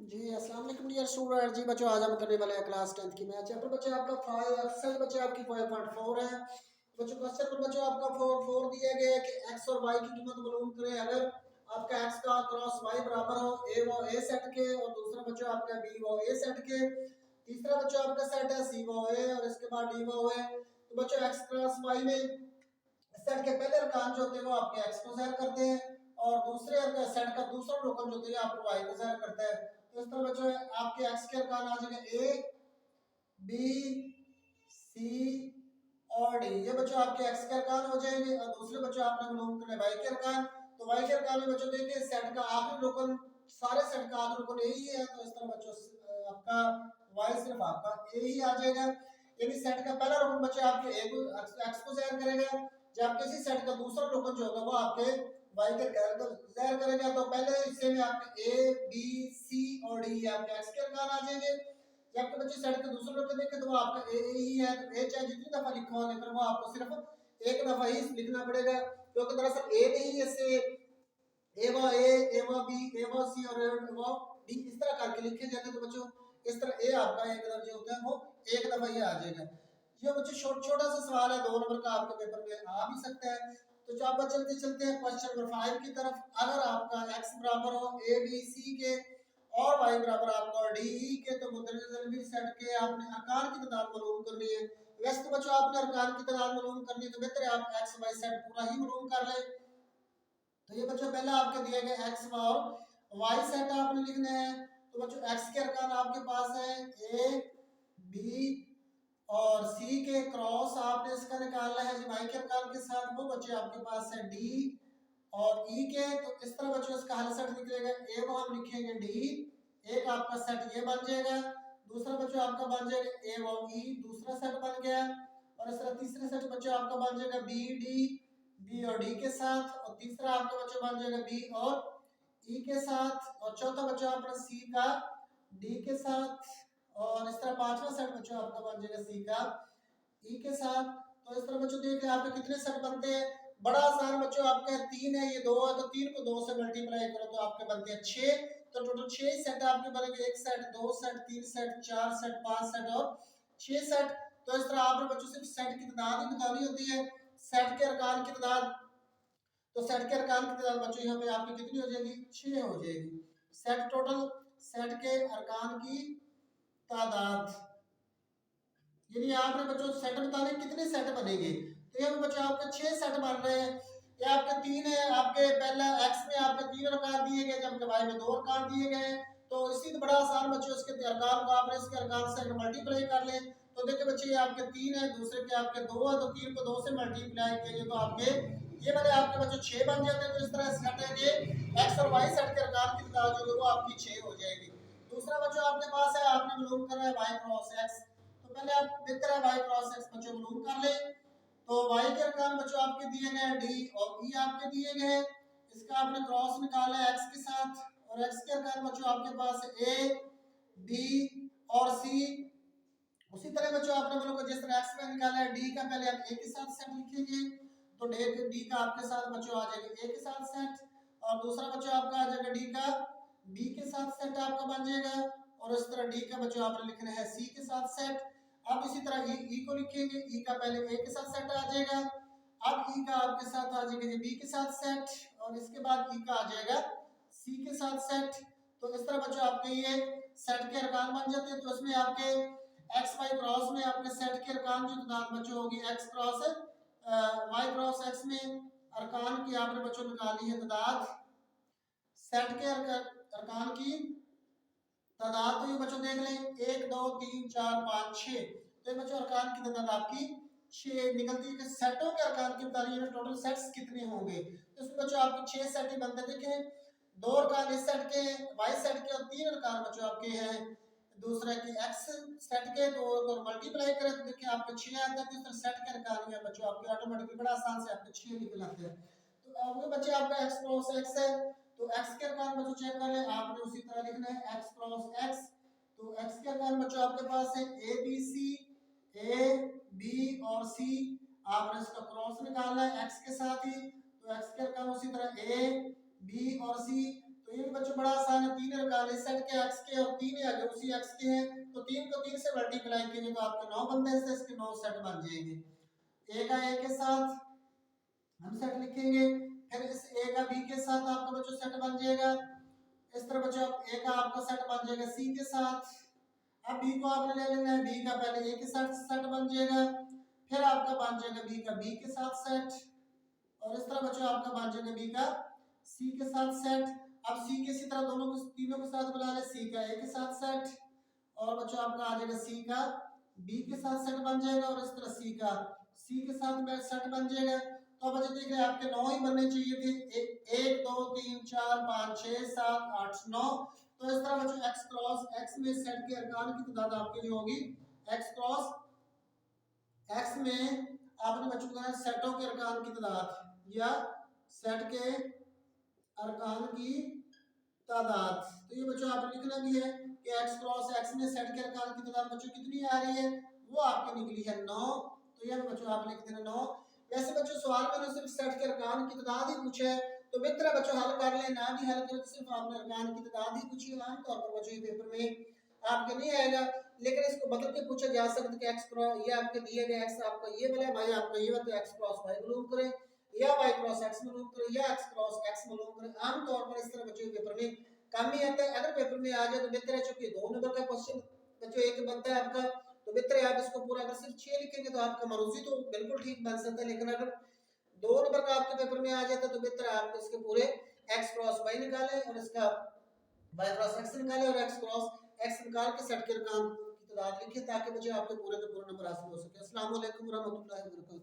जी अस्सलाम वालेकुम dear student. जी बच्चों, आज हम करने वाले हैं क्लास 10th की मैथ चैप्टर। बच्चे आपका 5 एक्सरसाइज बच्चे आपकी 5.4 है। बच्चों क्वेश्चन पर बच्चों आपका 4 दिया गया है कि x और y की कीमत मालूम करें अगर आपका x का क्रॉस y बराबर हो a वो a सेट के और दूसरा बच्चों आपका b वो a सेट के, तीसरा बच्चों आपका सेट है c वो a और इसके बाद d वो a। तो बच्चों x क्रॉस y में सेट के पहले अरकान जो होते हैं वो आपके x को ज़ाहिर करते हैं और दूसरे सेट का दूसरा रुकन जो होता है आपको y को ज़ाहिर करता है। तो इस तरह बच्चों आपके x के अरकान आ जाएंगे a b c और d। ये बच्चों आपके x के अरकान हो जाएंगे और दूसरे बच्चों आपने मालूम करने y के अरकान। तो y के अरकान में बच्चों देखिए सेट का आखिरी रुकन, सारे सेट का आखिरी रुकन यही है। तो इस तरह बच्चों आपका y सिर्फ आपका a ही आ जाएगा। यानी सेट का पहला रुकन बच्चे आपके a को x को ज़ाहिर करेगा, जब किसी सेट का दूसरा रुकन जो होगा वो आपके y के अरकान को ज़ाहिर करेगा। तो पहले हिस्से में आपके a b c और d आपके x के अरकान आ जाएंगे। जब आपके बच्चे सेट के दूसरे रुकन देखें तो वो आपका a ही है। तो a चाहे जितनी दफा लिखा हो लेकिन वो आपको सिर्फ एक दफा ही लिखना पड़ेगा, क्योंकि दरअसल a नहीं है, इससे a व a व b a व c और a व d इस तरह करके लिखे जाते। तो बच्चों इस तरह a आपका एक जो होता है वो एक दफा ही आ जाएगा। ये बच्चे छोटा सा सवाल है, 2 नंबर का आपके पेपर में आ भी सकता है। तो जो आप चलते चलते हैं क्वेश्चन नंबर 5 की तरफ। अगर आपका x बराबर हो a b c के और y बराबर आपका d e के, तो मुतज़िल सेट के आपने अरकान की तादाद मालूम करनी है। वैसे तो बच्चों आपने अरकान की तादाद मालूम करनी है तो बेहतर है आप x y सेट पूरा ही मालूम कर लें। तो ये बच्चों पहले आपके दिए गए x और y सेट आपने लिखने हैं। तो बच्चों x के अरकान आपके पास है a b और c के क्रॉस आपने इसका निकालना है। y के अरकान के साथ वो बच्चे आपके पास है d और e के। तो इस तरह बच्चों इसका हल सेट निकलेगा। a को हम लिखेंगे d, एक आपका सेट ये बन जाएगा, दूसरा बच्चों आपका बन जाएगा a और e, दूसरा सेट बन गया। और इस तरह तीसरे सेट बच्चों आपका बन जाएगा b d, b और d के साथ, और तीसरा आपका बच्चों बन जाएगा b और e के साथ, और चौथा बच्चों आपका c का d के साथ, और इस तरह पांचवा सेट बच्चों आपका बन जाएगा c का e के साथ। तो इस तरह बच्चों देखिए आपके कितने सेट बनते हैं। बड़ा आसान बच्चों आपका 3 है, ये 2 है, तो 3 को 2 से मल्टीप्लाई करो तो आपके बनते हैं 6। तो टोटल 6 सेट आपके बनेंगे, एक सेट, दो सेट, तीन सेट, चार सेट, पांच सेट और 6 सेट। तो इस तरह आपने बच्चों सिर्फ सेट की तादाद ही बतानी होती है, सेट के अरकान की तादाद। तो सेट के अरकान की तादाद बच्चों यहाँ पे आपकी कितनी हो जाएगी, 6 हो जाएगी। सेट टोटल सेट के अरकान की तादाद, यानी आपने बच्चों सेट बताने कितने सेट बनेंगे। तो यहाँ पे बच्चों आपके 6 सेट बन रहे हैं। ये आपके 3 है, आपके पहला x में आपके 3 अरकान दिए गए जबकि y में 2 अरकान दिए गए हैं। तो इसी बड़ा आसान बच्चों इसके अरकान को आपने इसके अरकान से मल्टीप्लाई कर लें। तो देखिए बच्चे ये आपके 3 है, दूसरे के आपके 2 है, तो 3 को 2 से मल्टीप्लाई किए तो आपके ये बने आपके बच्चों 6 बन जाते हैं। तो इस तरह सेट है ये x और y सेट के अरकान की तादाद जो है वो आपकी 6 हो जाएगी। दूसरा बच्चों आपके पास है, आपने मालूम करना है y क्रॉस x। तो पहले आप बेहतर है y क्रॉस x बच्चों मालूम कर ले। तो y के अरकान बच्चों आपके दिए गए हैं d और e आपके दिए गए हैं, इसका आपने क्रॉस निकाला है x के साथ। और x के अरकान बच्चों आपके पास है a b और c। उसी तरह बच्चों आपने बोलो को जिस तरह x में निकाला है d का, पहले आप a के साथ सेट लिखेंगे। तो d का आपके साथ बच्चों आ जाएगा a के साथ सेट, और दूसरा बच्चों आपका आ जाएगा d का b के साथ सेट आपका बन जाएगा। और इस तरह d का बच्चों आपने लिखना है c के साथ सेट। अब इसी तरह e को लिखेंगे, e का पहले a के साथ सेट आ जाएगा, अब e का आपके साथ आ जाएगा b के साथ सेट, और इसके बाद e का आ जाएगा c के साथ सेट। तो इस तरह बच्चों आपके ये सेट के अरकान बन जाते हैं। तो इसमें आपके एक्स वाई क्रॉस में आपके सेट के अरकान की तादाद बच्चों होगी X cross Y cross X में अरकान की आपने बच्चों निकाली है तादाद। सेट के अरकान की तादाद तो ये बच्चों देख लें 1 2 3 4 5 6। तो ये बच्चों अरकान की तादाद आपकी 6 निकलती है कि सेटों के अरकान की बताइए टोटल सेट्स कितने होंगे। तो इसमें बच्चों आपके 6 सेट ही बनते देखें, 2 अरकान इस सेट के वाई सेट के और 3 अरकान बच्चों आपके हैं दूसरे की एक्स सेट के। तो अगर मल्टीप्लाई करें तो देखिए आपके 6 आते हैं। तो इस तरह सेट के अरकान में बच्चों आपके ऑटोमेटिकली बड़ा आसान से आपके 6 निकल आते हैं। तो आपके बच्चे आपका x क्रॉस x है, तो x के अरकान बच्चों चेक कर लें, आपने उसी तरह लिखना है x क्रॉस x। तो x के अरकान बच्चों आपके पास है a b c, a b और c, आपने इसका क्रॉस निकालना है x के साथ ही। तो x के अरकान उसी तरह a b और c। तो तो ये भी बच्चों बड़ा आसान है। 3 अरकान इस सेट के x के और 3 अगर उसी x के हैं तो 3 को 3 से मल्टीप्लाई कीजिए तो आपके 9 बनते हैं, इसके 9 सेट बन जाएंगे। a का a के साथ हम सेट लिखेंगे, फिर इस a का b के साथ आपका बच्चों सेट बन जाएगा। इस तरह बच्चों a का आपका सेट बन जाएगा c के साथ। अब b को आपने ले लेना है, b का पहले a के साथ सेट बन जाएगा, फिर आपका बन जाएगा b का b के साथ सेट, और इस तरह बच्चों आपका बन जाएगा b का c के साथ सेट। अब c के इसी तरह दोनों को तीनों के साथ बुला ले, c का a के साथ सेट, और बच्चों आपका आ जाएगा c का b के साथ सेट बन जाएगा, और इस तरह c का c के साथ सेट बन जाएगा। तो बच्चे देख रहे हैं आपके 9 ही बनने चाहिए थे, 1 2 3 4 5 6 7 8 9। तो इस तरह बच्चों x क्रॉस x में सेट के अरकान की तादाद आपकी जो होगी x क्रॉस x में आपने बच्चों को सेटों के अरकान की तादाद या सेट के अरकान की तादाद। तो ये बच्चों आपने लिखना भी है कि x क्रॉस x में सेट के अरकान की तादाद बच्चों कितनी आ रही है, वो आपकी निकली है 9। तो ये बच्चों आप लिख देना 9। वैसे बच्चों सवाल में सिर्फ सेट के अरकान की तादाद ही पूछा है, तो बेहतर है बच्चों हल कर ले, ना भी हल करें तो सिर्फ आपने अरकान की तादाद ही पूछी है। आमतौर पर बच्चों ये पेपर में आपके नहीं आएगा, लेकिन इसको बदल के पूछा जा सकता है कि x क्रॉस ये आपके दिए गए x आपका ये वाला भाई आपका ये वाला x क्रॉस y मालूम करें, या y क्रॉस x मालूम करें, या x क्रॉस x मालूम करें। आमतौर पर इस तरह बच्चों पेपर में कम ही आता है। अगर पेपर में आ जाए तो बेहतर है, चूंकि 2 नंबर का क्वेश्चन बच्चों एक बनता है आपका, तो बेहतर है आप इसको पूरा, अगर सिर्फ 6 लिखेंगे तो आपका मरूजी तो बिल्कुल ठीक बन सकता है, लेकिन अगर 2 नंबर का आपके पेपर में आ जाता है तो बेहतर है आप इसके पूरे x क्रॉस y निकालें और इसका y क्रॉस x निकालें और x क्रॉस x निकाल के सेट के अरकान की तादाद लिखें, ताकि बच्चे आपके पूरे के पूरे नंबर हासिल हो सके। अस्सलाम वालेकुम रहमतुल्लाहि व बरकातहू।